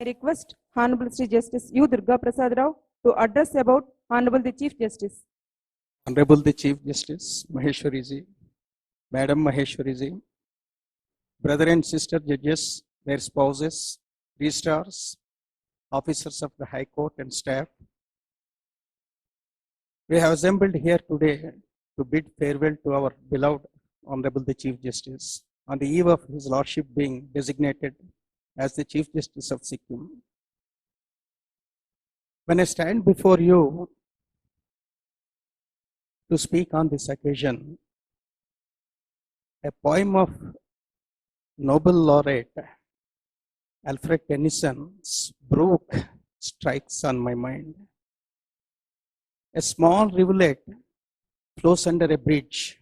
I request Honorable Sri Justice U. Durga Prasad Rao to address about Honorable the Chief Justice. Honorable the Chief Justice Maheshwari Ji, Madam Maheshwari Ji, brother and sister judges, their spouses, registrars, officers of the High Court and staff, we have assembled here today to bid farewell to our beloved Honorable the Chief Justice on the eve of his Lordship being designated as the Chief Justice of Sikkim. When I stand before you to speak on this occasion, a poem of Nobel laureate Alfred Tennyson's Brook strikes on my mind. A small rivulet flows under a bridge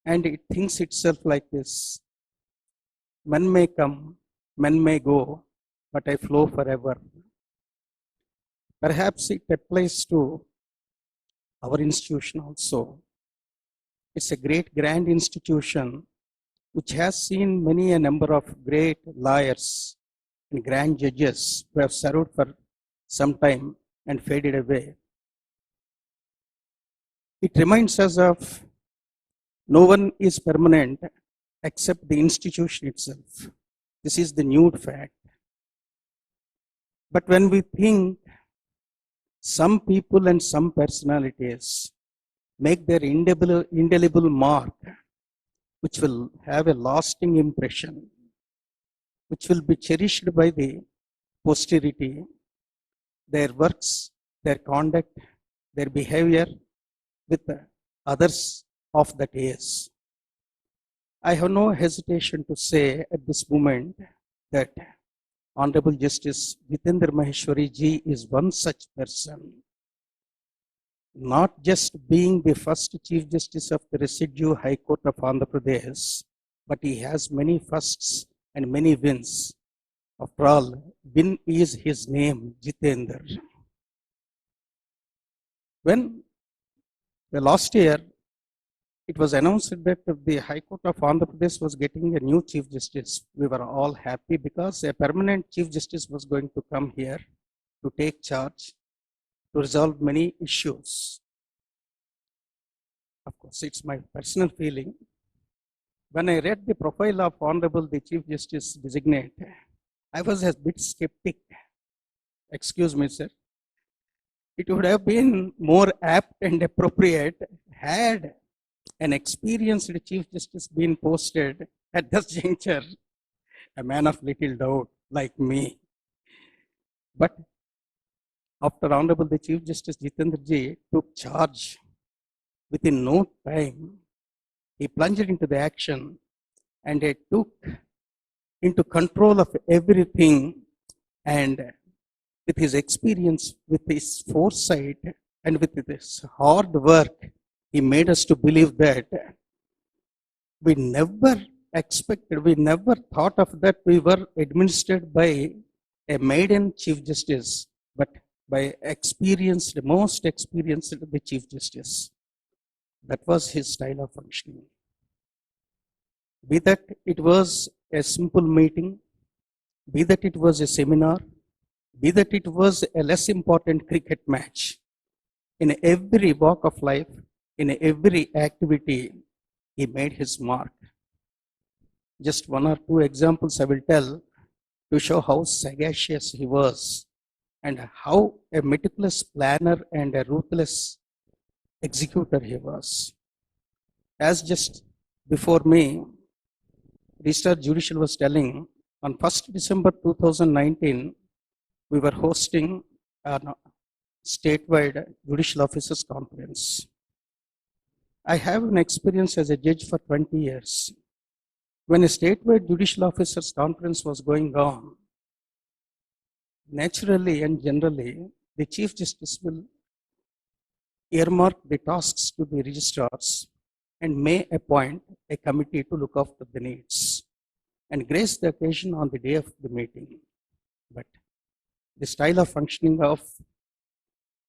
and it thinks itself like this: men may come, men may go, but I flow forever. Perhaps it applies to our institution also. It's a great grand institution which has seen many a number of great lawyers and grand judges who have served for some time and faded away. It reminds us of no one is permanent except the institution itself. This is the nude fact. But when we think some people and some personalities make their indelible mark, which will have a lasting impression, which will be cherished by the posterity, their works, their conduct, their behavior with others of that age. I have no hesitation to say at this moment that Honorable Justice Jitendra Maheshwari Ji is one such person, not just being the first Chief Justice of the Residue High Court of Andhra Pradesh, but he has many firsts and many wins. After all, win is his name, Jitendra. When the last year it was announced that the High Court of Andhra Pradesh was getting a new Chief Justice, we were all happy because a permanent Chief Justice was going to come here to take charge, to resolve many issues. Of course, it's my personal feeling. When I read the profile of Honorable the Chief Justice designate, I was a bit skeptic. Excuse me, sir. It would have been more apt and appropriate had an experienced Chief Justice been posted at this juncture, a man of little doubt like me. But after Honorable the Chief Justice Jitendra Ji took charge, within no time, he plunged into the action and he took into control of everything, and with his experience, with his foresight, and with his hard work, he made us to believe that we never expected, we never thought of that we were administered by a maiden Chief Justice, but by experienced, most experienced the Chief Justice. That was his style of functioning. Be that it was a simple meeting, be that it was a seminar, be that it was a less important cricket match, in every walk of life, in every activity, he made his mark. Just one or two examples I will tell to show how sagacious he was and how a meticulous planner and a ruthless executor he was. As just before me, Registrar Judicial was telling, on 1st December 2019, we were hosting a statewide Judicial Officers Conference. I have an experience as a judge for 20 years. When a statewide Judicial Officers Conference was going on, naturally and generally, the Chief Justice will earmark the tasks to the registrars and may appoint a committee to look after the needs and grace the occasion on the day of the meeting. But the style of functioning of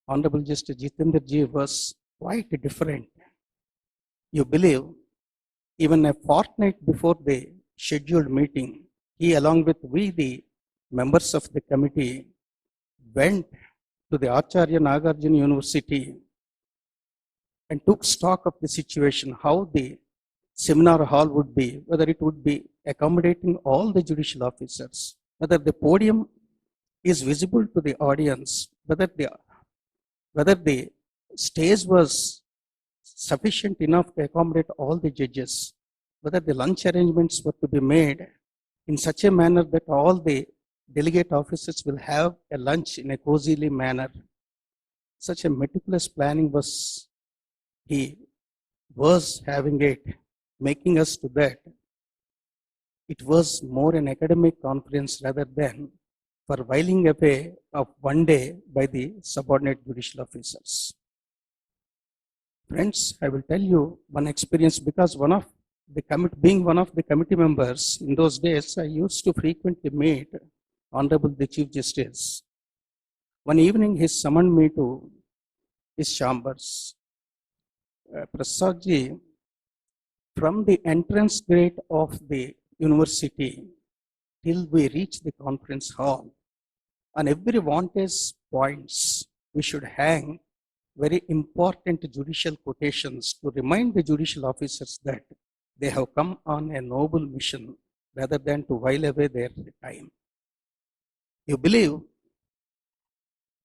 Honorable Justice Jitendra Ji was quite different. You believe, even a fortnight before the scheduled meeting, he along with we, the members of the committee went to the Acharya Nagarjuna University and took stock of the situation, how the seminar hall would be, whether it would be accommodating all the judicial officers, whether the podium is visible to the audience, whether the stage was sufficient enough to accommodate all the judges, whether the lunch arrangements were to be made in such a manner that all the delegate officers will have a lunch in a cozily manner. Such a meticulous planning he was having it, making us to that. It was more an academic conference rather than for whiling away of one day by the subordinate judicial officers. Friends, I will tell you one experience because being one of the committee members in those days, I used to frequently meet Honorable the Chief Justice. One evening, he summoned me to his chambers. Prasadji, from the entrance gate of the university till we reach the conference hall, on every vantage points, we should hang very important judicial quotations to remind the judicial officers that they have come on a noble mission rather than to while away their time. You believe,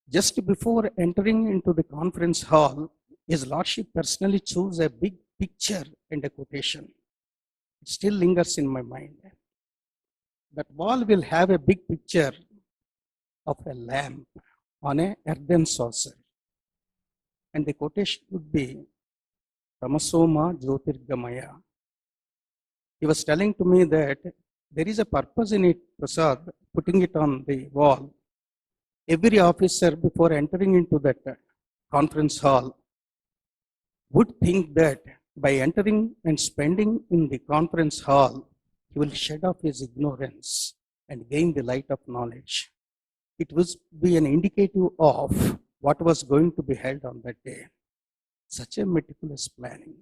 just before entering into the conference hall, His Lordship personally chose a big picture and a quotation. It still lingers in my mind. That wall will have a big picture of a lamp on a earthen saucer. And the quotation would be, Tamasoma Jyotirgamaya. He was telling to me that there is a purpose in it, Prasad, putting it on the wall. Every officer before entering into that conference hall would think that by entering and spending in the conference hall, he will shed off his ignorance and gain the light of knowledge. It would be an indicative of what was going to be held on that day. Such a meticulous planning,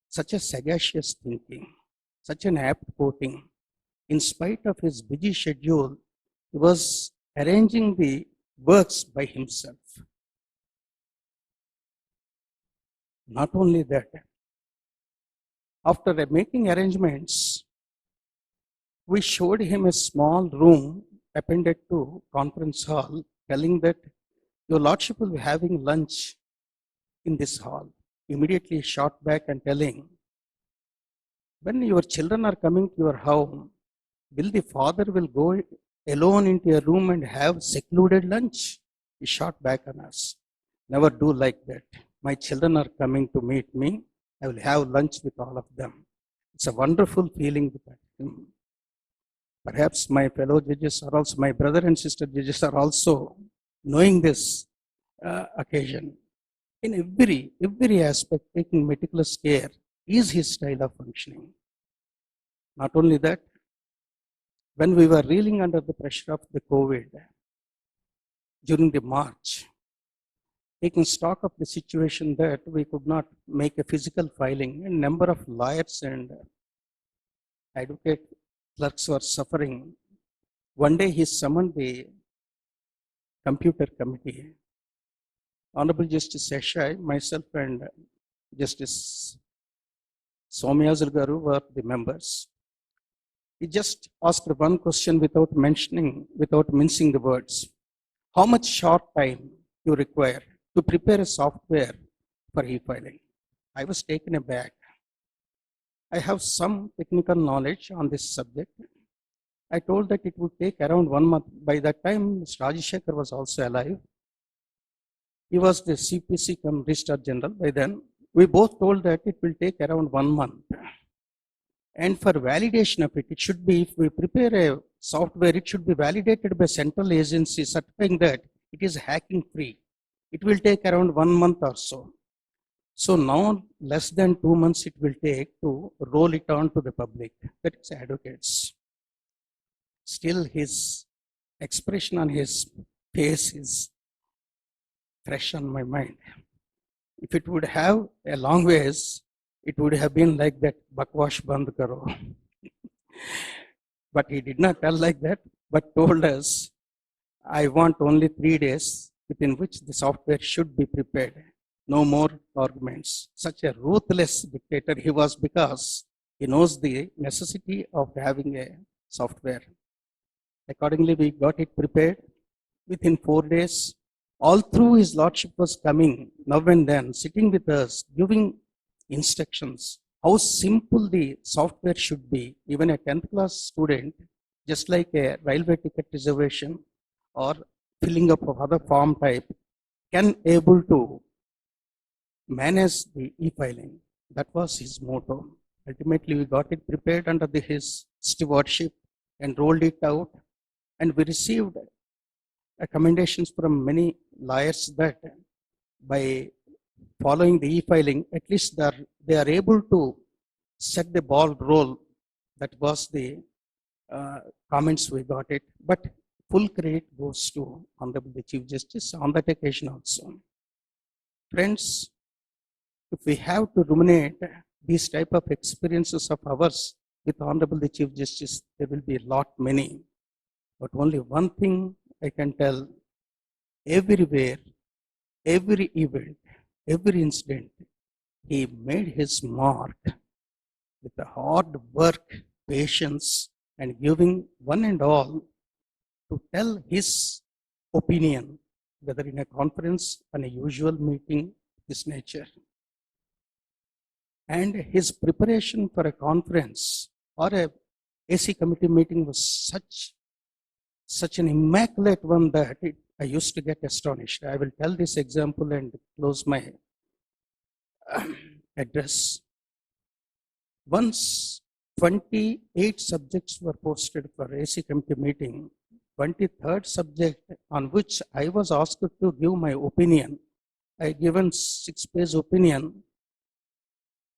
such a sagacious thinking, such an apt quoting. In spite of his busy schedule, he was arranging the works by himself. Not only that, after making arrangements, we showed him a small room appended to conference hall, telling that your Lordship will be having lunch in this hall. Immediately shot back and telling, when your children are coming to your home, will the father will go alone into a room and have secluded lunch? He shot back on us. Never do like that. My children are coming to meet me. I will have lunch with all of them. It's a wonderful feeling with him. Perhaps my fellow judges are also, my brother and sister judges are also knowing this occasion. In every aspect, taking meticulous care is his style of functioning. Not only that, when we were reeling under the pressure of the COVID during the March, taking stock of the situation that we could not make a physical filing, a number of lawyers and advocate clerks were suffering. One day he summoned the computer committee. Honorable Justice Seshai, myself and Justice Somyazul Garu were the members. He just asked one question without mincing the words. How much short time you require to prepare a software for e-filing? I was taken aback. I have some technical knowledge on this subject. I told that it would take around 1 month. By that time, Mr. Rajashekar was also alive. He was the CPC Registrar General by then. We both told that it will take around 1 month. And for validation of it, it should be, if we prepare a software, it should be validated by central agency certifying that it is hacking free. It will take around 1 month or so. So now less than 2 months it will take to roll it on to the public, that is advocates. Still his expression on his face is fresh on my mind. If it would have a long ways, it would have been like that, bakwash band karo. But he did not tell like that. but told us, I want only 3 days within which the software should be prepared. No more arguments. Such a ruthless dictator he was because he knows the necessity of having a software. Accordingly, we got it prepared within 4 days. All through his lordship was coming now and then, sitting with us, giving instructions, how simple the software should be. Even a 10th class student, just like a railway ticket reservation or filling up of other form type, can able to manage the e-filing. That was his motto. Ultimately, we got it prepared under his stewardship and rolled it out, and we received recommendations from many lawyers that by following the e-filing, at least they are able to set the ball roll. That was the comments we got it. But full credit goes to Honorable the Chief Justice on that occasion also. Friends, if we have to ruminate these type of experiences of ours with Honorable the Chief Justice, there will be a lot many. But only one thing I can tell, everywhere, every event, every incident, he made his mark with the hard work, patience, and giving one and all to tell his opinion, whether in a conference or a usual meeting this nature. And his preparation for a conference or a AC committee meeting was such an immaculate one that I used to get astonished. I will tell this example and close my address. Once 28 subjects were posted for AC committee meeting, 23rd subject on which I was asked to give my opinion, I given 6-page opinion.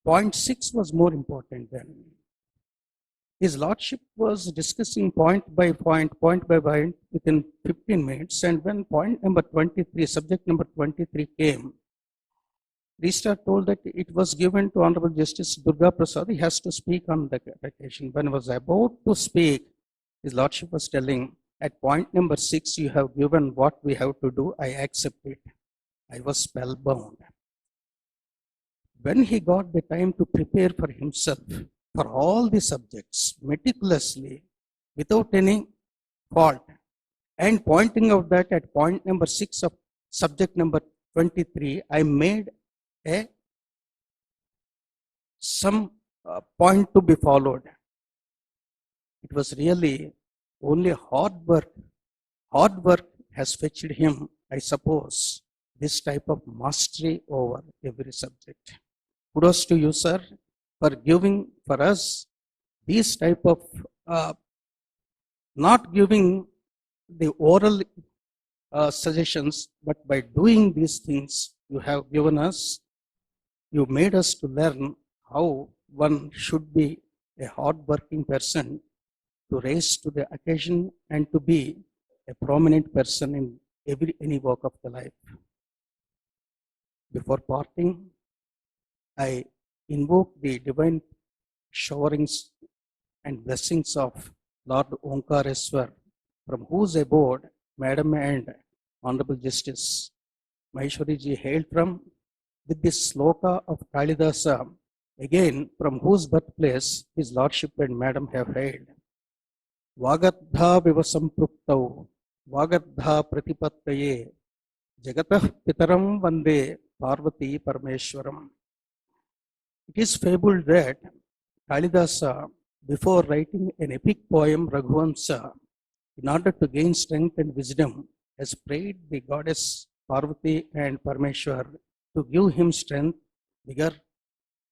Point 6 was more important then. His lordship was discussing point by point within 15 minutes, and when point number 23, subject number 23 came, Registrar told that it was given to Honorable Justice Durga Prasad. He has to speak on the occasion. When I was about to speak, his lordship was telling, at point number 6, you have given what we have to do. I accept it. I was spellbound. When he got the time to prepare for himself, for all the subjects, meticulously, without any fault, and pointing out that at point number 6 of subject number 23, I made some point to be followed. It was really only hard work. Hard work has fetched him, I suppose, this type of mastery over every subject. Kudos to you, sir, for giving for us these type of not giving the oral suggestions, but by doing these things, you have given us, you made us to learn how one should be a hard-working person to rise to the occasion and to be a prominent person in any walk of the life. Before parting, I invoke the divine showerings and blessings of Lord Omkareswar, from whose abode Madam and Honorable Justice Maheshwari ji hailed from, with this sloka of Kalidasa, again from whose birthplace his Lordship and Madam have hailed. Vagadha vivasampruptau, Vagadha pratipattaye, Jagatah pitaram vande Parvati Parameshwaram. It is fabled that Kalidasa, before writing an epic poem Raghuvamsa, in order to gain strength and wisdom, has prayed the goddess Parvati and Parameshwar to give him strength, vigor,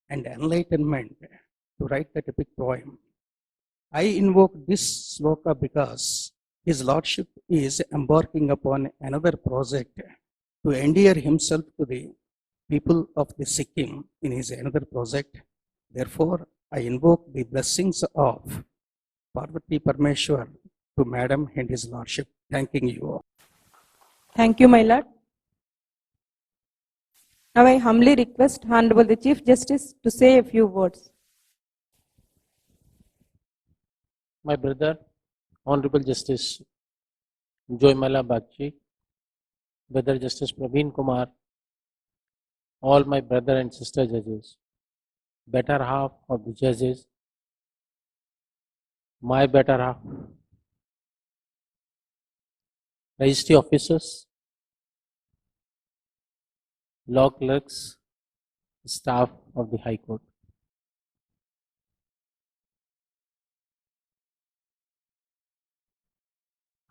and enlightenment to write that epic poem. I invoke this sloka because his lordship is embarking upon another project to endear himself to the people of the Sikkim in his another project. Therefore, I invoke the blessings of Parvati Parameshwar to Madam and his lordship. Thanking you all. Thank you, my lord. Now I humbly request Honorable the Chief Justice to say a few words. My brother, Honorable Justice Joymala Bagchi, Brother Justice Praveen Kumar, all my brother and sister judges, better half of the judges, my better half, registry officers, law clerks, staff of the High Court.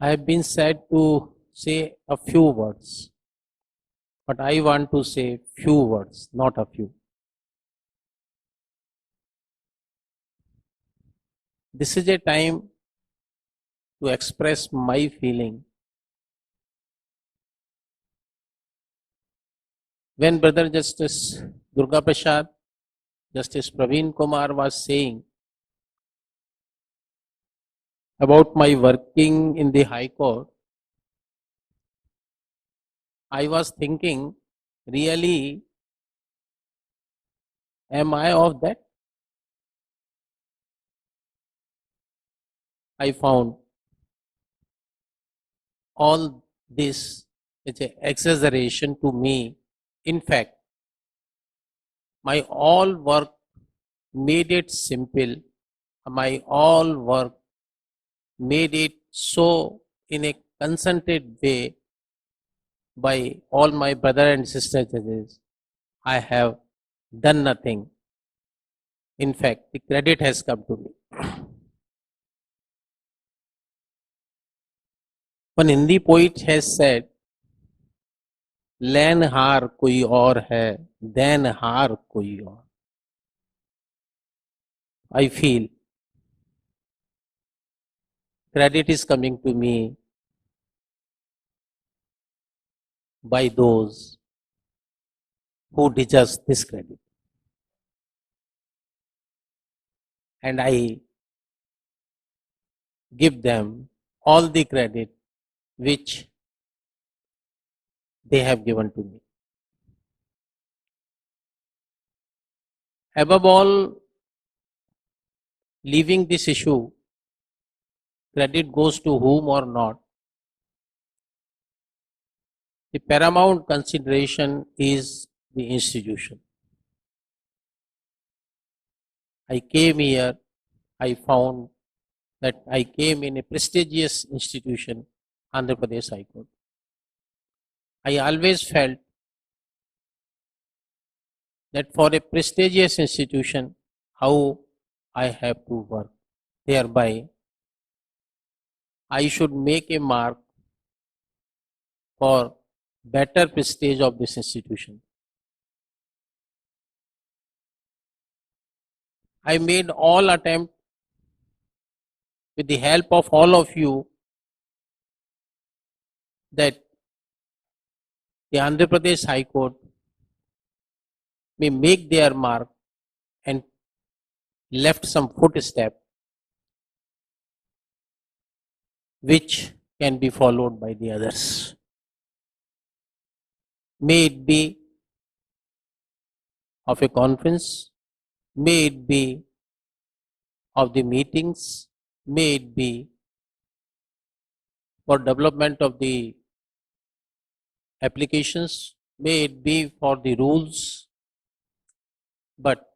I have been said to say a few words, but I want to say few words, not a few. This is a time to express my feeling. When Brother Justice Durga Prasad, Justice Praveen Kumar was saying about my working in the High Court, I was thinking, really, am I of that? I found all this is an exaggeration to me. In fact, my all work made it simple. My all work made it so in a concentrated way by all my brother and sister judges. I have done nothing. In fact, the credit has come to me. One Hindi poet has said, "लैन हार कोई और है, then हार कोई और." I feel credit is coming to me by those who deserve this credit. And I give them all the credit which they have given to me. Above all, leaving this issue, credit goes to whom or not, the paramount consideration is the institution. I came here, I found that I came in a prestigious institution, Andhra Pradesh High Court. I always felt that for a prestigious institution, how I have to work. Thereby, I should make a mark for better prestige of this institution. I made all attempt with the help of all of you that the Andhra Pradesh High Court may make their mark and left some footstep which can be followed by the others. May it be of a conference, may it be of the meetings, may it be for development of the applications, may it be for the rules, but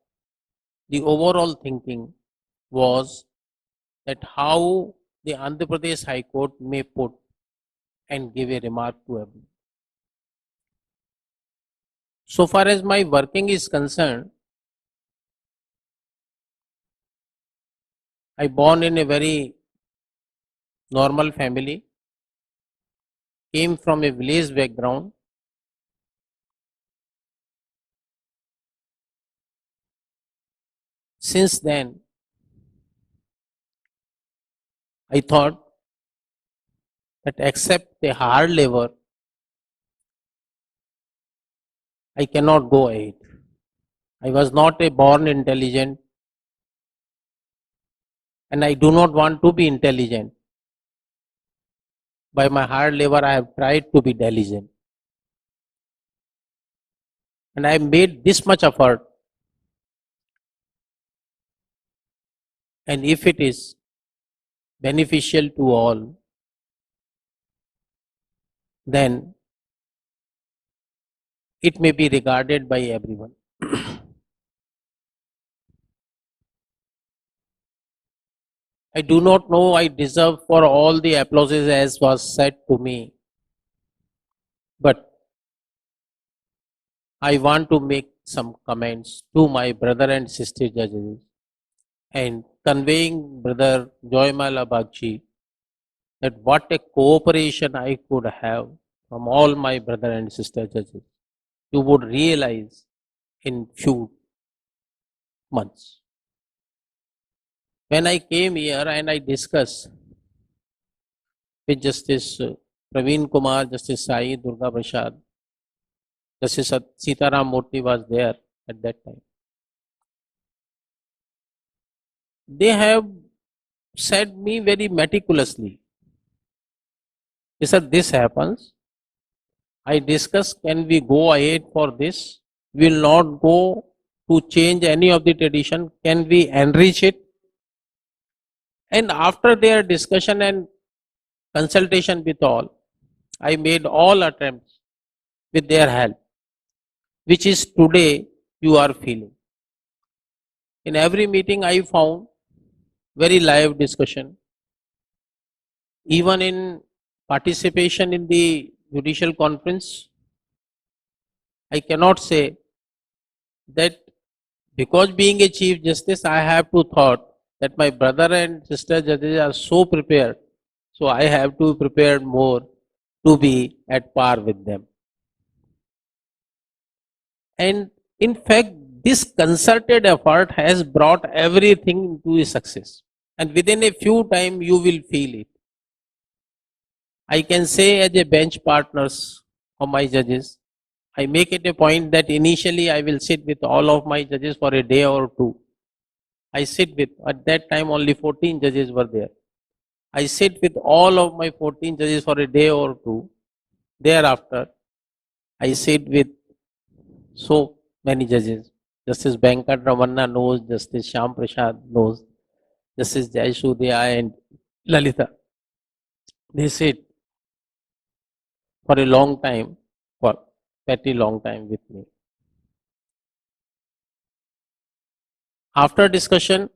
the overall thinking was that how the Andhra Pradesh High Court may put and give a remark to everyone. So far as my working is concerned, I born in a very normal family, came from a village background. Since then, I thought that except a hard labor, I cannot go ahead. I was not a born intelligent, and I do not want to be intelligent. By my hard labor, I have tried to be diligent. And I made this much effort. And if it is beneficial to all, then it may be regarded by everyone. I do not know I deserve for all the applauses as was said to me, but I want to make some comments to my brother and sister judges and conveying brother Joymala Bagchi that what a cooperation I could have from all my brother and sister judges. You would realize in few months. When I came here and I discussed with Justice Praveen Kumar, Justice Sai Durga Prasad, Justice Sitaram Murthy was there at that time. They have said me very meticulously. They said this happens. I discuss, can we go ahead for this? We will not go to change any of the tradition. Can we enrich it? And after their discussion and consultation with all, I made all attempts with their help, which is today you are feeling. In every meeting I found very live discussion. Even in participation in the judicial conference, I cannot say that because being a Chief Justice, I have to thought that my brother and sister judges are so prepared, so I have to prepare more to be at par with them. And in fact, this concerted effort has brought everything to a success. And within a few time, you will feel it. I can say as a bench partners of my judges, I make it a point that initially I will sit with all of my judges for a day or two. I sit with, at that time only 14 judges were there. I sit with all of my 14 judges for a day or two. Thereafter, I sit with so many judges. Justice Venkat Ramanna knows, Justice Shyam Prasad knows, Justice Jayasudhya and Lalita. They sit for a long time, for pretty long time with me. After discussion,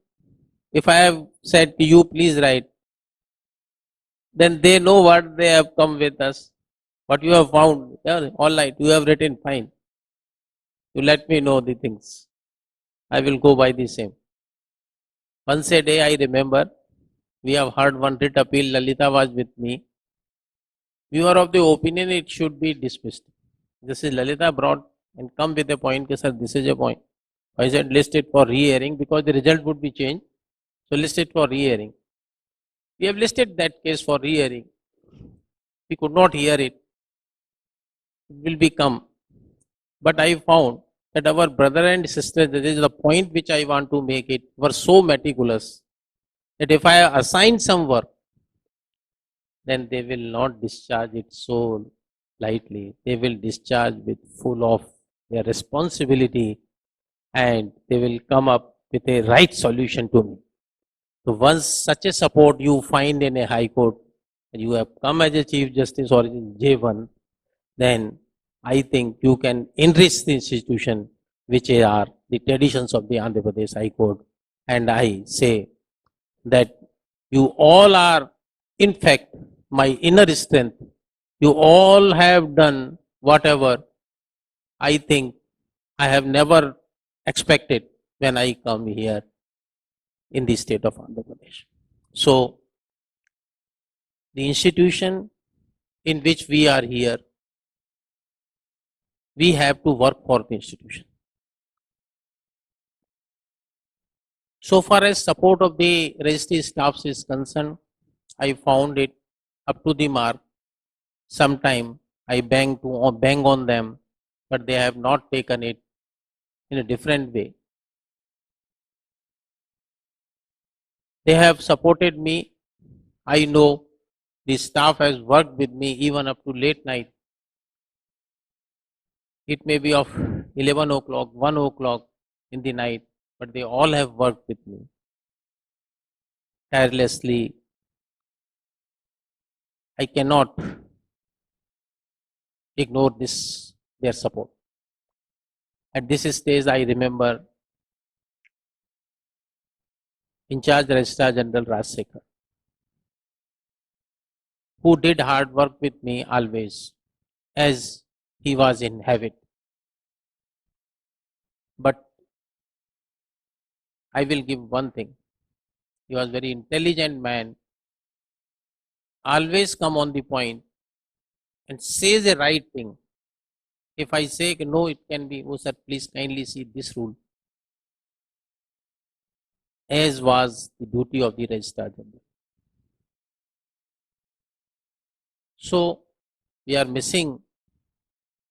if I have said to you, please write, then they know what they have come with us, what you have found. Yeah, all right, you have written, fine. You let me know the things. I will go by the same. Once a day, I remember, we have heard one writ appeal, Lalita was with me. We were of the opinion it should be dismissed. This is Lalita brought and come with a point, sir, this is a point. I said list it for re-hearing because the result would be changed. So list it for re-hearing. We have listed that case for re-hearing. We could not hear it. It will become. But I found that our brother and sister, this is the point which I want to make it, were so meticulous that if I assign some work, then they will not discharge it so lightly. They will discharge with full of their responsibility and they will come up with a right solution to me. So once such a support you find in a high court, and you have come as a Chief Justice or in J1, then I think you can enrich the institution which are the traditions of the Andhra Pradesh High Court. And I say that you all are, in fact, my inner strength. You all have done whatever I think I have never expected when I come here in the state of Andhra Pradesh. So, the institution in which we are here, we have to work for the institution. So far as support of the registry staffs is concerned, I found it up to the mark. Sometime I bang on them, but they have not taken it in a different way. They have supported me. I know the staff has worked with me even up to late night. It may be of 11 o'clock, 1 o'clock in the night, but they all have worked with me tirelessly I cannot ignore this, their support. At this stage, I remember in charge Registrar General Rajsekhar, who did hard work with me always, as he was in habit. But I will give one thing. He was very intelligent man, always come on the point and says the right thing. If I say no, it can be, oh sir, please kindly see this rule, as was the duty of the Registrar General. So we are missing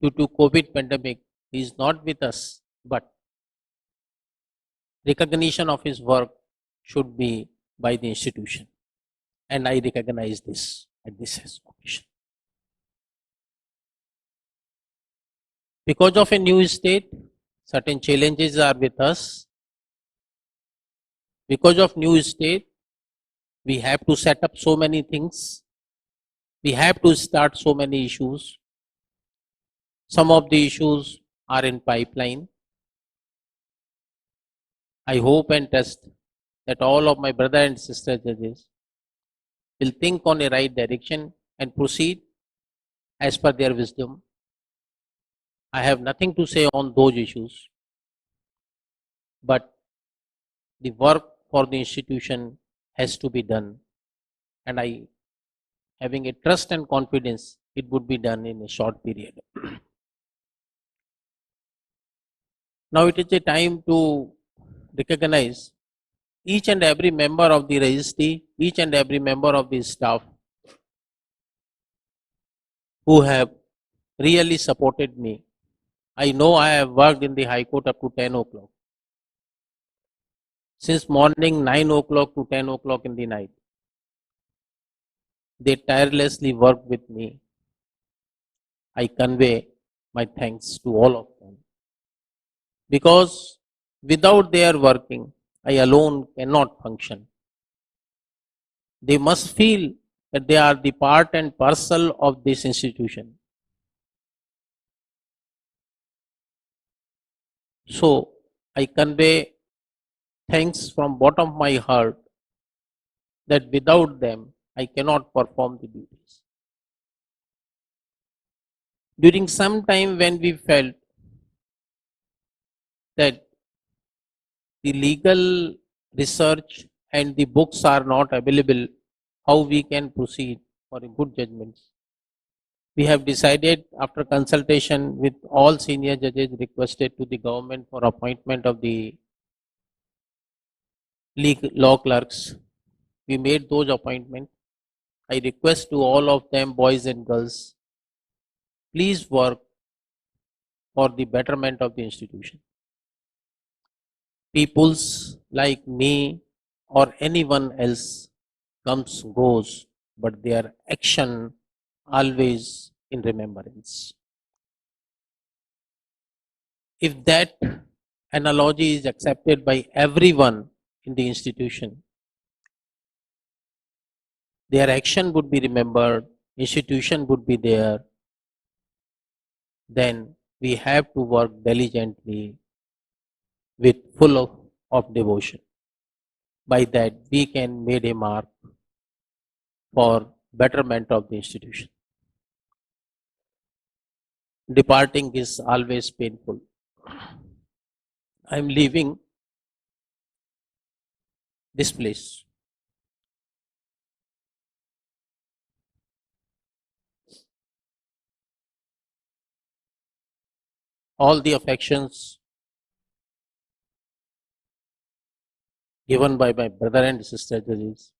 due to COVID pandemic. He is not with us, but recognition of his work should be by the institution. And I recognize this at this occasion. Because of a new state, certain challenges are with us. Because of new state, we have to set up so many things. We have to start so many issues. Some of the issues are in pipeline. I hope and trust that all of my brother and sister judges will think on a right direction and proceed as per their wisdom. I have nothing to say on those issues, but the work for the institution has to be done, and I having a trust and confidence it would be done in a short period. Now it is a time to recognize each and every member of the registry, each and every member of the staff who have really supported me. I know I have worked in the High Court up to 10 o'clock. Since morning 9 o'clock to 10 o'clock in the night. They tirelessly work with me. I convey my thanks to all of them. Because without their working, I alone cannot function. They must feel that they are the part and parcel of this institution. So I convey thanks from bottom of my heart that without them I cannot perform the duties. During some time when we felt that the legal research and the books are not available, how we can proceed for a good judgment. We have decided after consultation with all senior judges requested to the government for appointment of the law clerks. We made those appointments. I request to all of them, boys and girls, please work for the betterment of the institution. Peoples like me or anyone else comes, goes, but their action always in remembrance. If that analogy is accepted by everyone in the institution, their action would be remembered, institution would be there, then we have to work diligently with full of devotion. By that, we can make a mark for betterment of the institution. Departing is always painful. I am leaving this place. All the affections given by my brother and sister judges,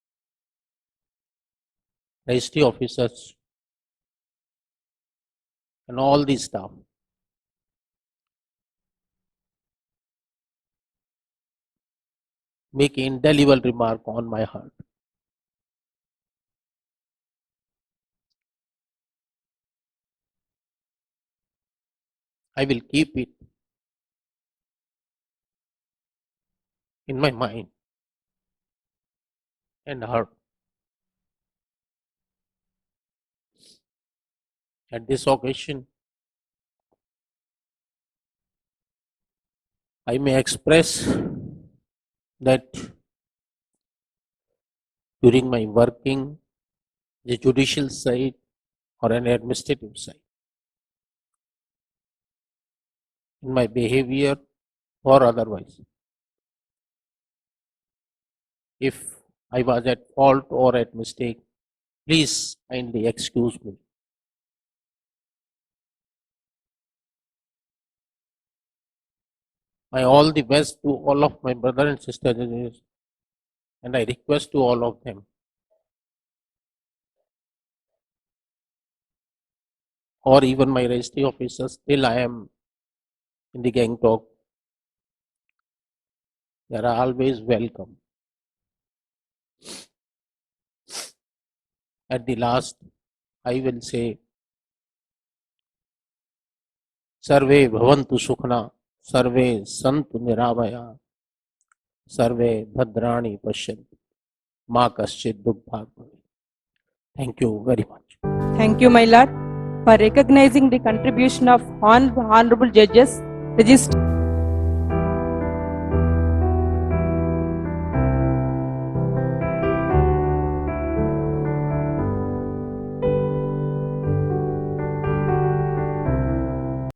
registry officers, and all the staff. Make indelible remark on my heart. I will keep it in my mind and heart. At this occasion, I may express that during my working, the judicial side or an administrative side, in my behavior or otherwise, if I was at fault or at mistake, please kindly excuse me. I all the best to all of my brother and sister judges, and I request to all of them, or even my registry officers, till I am in the gang talk, they are always welcome. At the last, I will say, Sarve bhavantu sukhna, Sarve santu niravaya, Sarve bhadrani pashyantu, Ma kaschit dukbhag bhavet. Thank you very much. Thank you, my lord, for recognizing the contribution of honorable judges, Registrar